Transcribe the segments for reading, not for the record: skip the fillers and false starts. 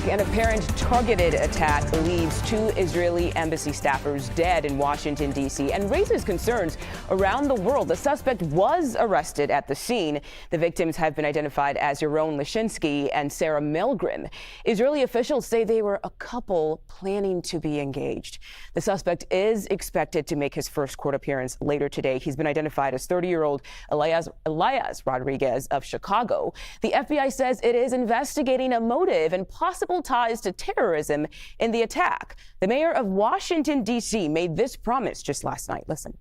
back. An apparent targeted attack leaves 2 Israeli embassy staffers dead in Washington, D.C. and raises concerns around the world. The suspect was arrested at the scene. The victims have been identified as Yaron Lishinsky and Sarah Milgrim. Israeli officials say they were a couple planning to be engaged. The suspect is expected to make his first court appearance later today. He's been identified as 30-year-old Elias Rodriguez of Chicago. The FBI says it is investigating a motive and possible ties to terrorism in the attack. The mayor of Washington, D.C. made this promise just last night. Listen.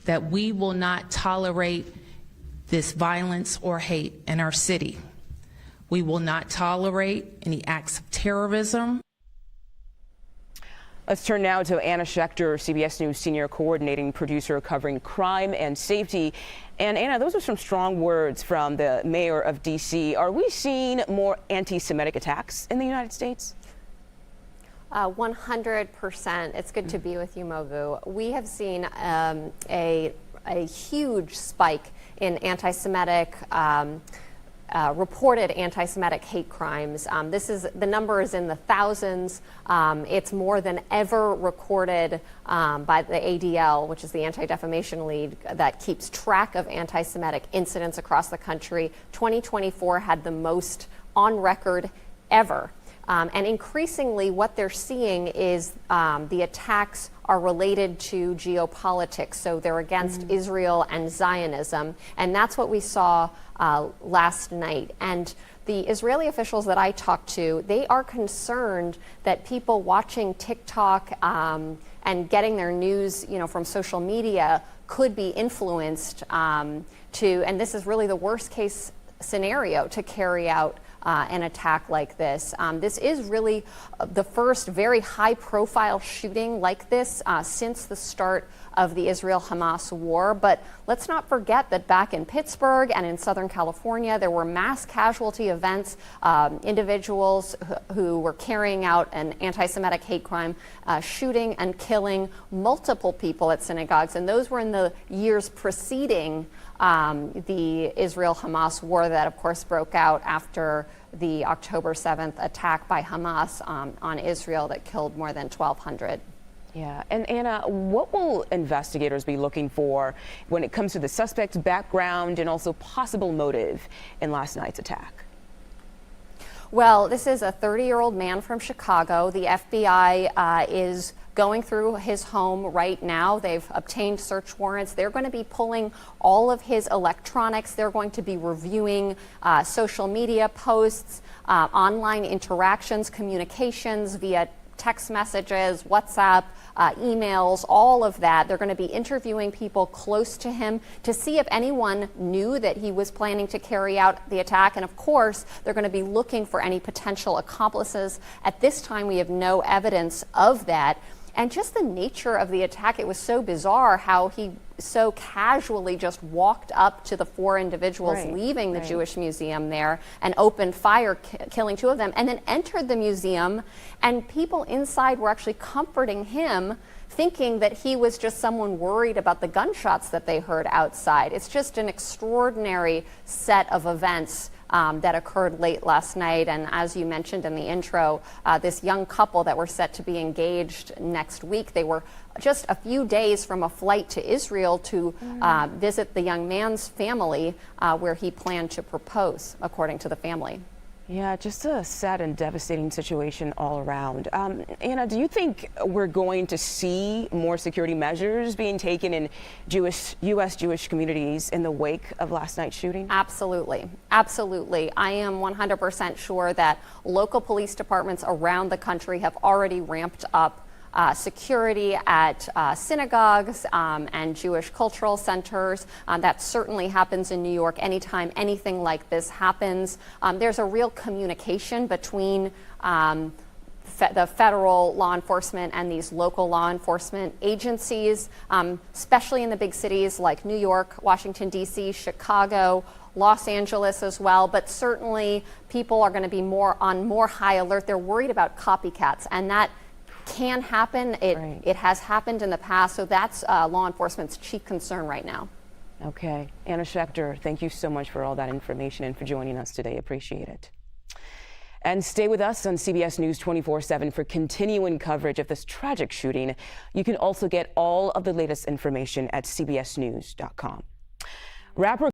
That we will not tolerate this violence or hate in our city. We will not tolerate any acts of terrorism. Let's turn now to Anna Schecter, CBS News senior coordinating producer covering crime and safety. And Anna, those are some strong words from the mayor of D.C. Are we seeing more anti-Semitic attacks in the United States? 100%. It's good to be with you, Mogu. We have seen a huge spike in anti-Semitic reported anti-Semitic hate crimes. The number is in the thousands. It's more than ever recorded by the ADL, which is the Anti-Defamation League that keeps track of anti-Semitic incidents across the country. 2024 had the most on record ever. And increasingly what they're seeing is the attacks are related to geopolitics. So they're against Israel and Zionism. And that's what we saw last night. And the Israeli officials that I talked to, they are concerned that people watching TikTok and getting their news, from social media could be influenced and this is really the worst case scenario to carry out an attack like this. This is really the first very high-profile shooting like this since the start of the Israel-Hamas war. But let's not forget that back in Pittsburgh and in Southern California, there were mass casualty events, individuals who were carrying out an anti-Semitic hate crime, shooting and killing multiple people at synagogues. And those were in the years preceding the Israel-Hamas war that, of course, broke out after the October 7th attack by Hamas on Israel that killed more than 1,200. Yeah. And Anna, what will investigators be looking for when it comes to the suspect's background and also possible motive in last night's attack? Well, this is a 30-year-old man from Chicago. The FBI is going through his home right now. They've obtained search warrants. They're going to be pulling all of his electronics. They're going to be reviewing social media posts, online interactions, communications via text messages, WhatsApp, emails, all of that. They're going to be interviewing people close to him to see if anyone knew that he was planning to carry out the attack. And of course, they're going to be looking for any potential accomplices. At this time, we have no evidence of that. And just the nature of the attack, it was so bizarre how he so casually just walked up to the 4 individuals leaving the Jewish museum there and opened fire, killing 2 of them, and then entered the museum. And people inside were actually comforting him, thinking that he was just someone worried about the gunshots that they heard outside. It's just an extraordinary set of events that occurred late last night. And as you mentioned in the intro, this young couple that were set to be engaged next week, they were just a few days from a flight to Israel to visit the young man's family where he planned to propose, according to the family. Yeah, just a sad and devastating situation all around. Anna, do you think we're going to see more security measures being taken in U.S. Jewish communities in the wake of last night's shooting? Absolutely. Absolutely. I am 100% sure that local police departments around the country have already ramped up security at synagogues and Jewish cultural centers. That certainly happens in New York anytime anything like this happens. There's a real communication between the federal law enforcement and these local law enforcement agencies, especially in the big cities like New York, Washington, D.C., Chicago, Los Angeles as well. But certainly people are going to be on more high alert. They're worried about copycats, and that can happen. It has happened in the past, so that's law enforcement's chief concern right now. Okay. Anna Schecter, thank you so much for all that information and for joining us today. Appreciate it. And stay with us on CBS News 24/7 for continuing coverage of this tragic shooting. You can also get all of the latest information at cbsnews.com. Rapper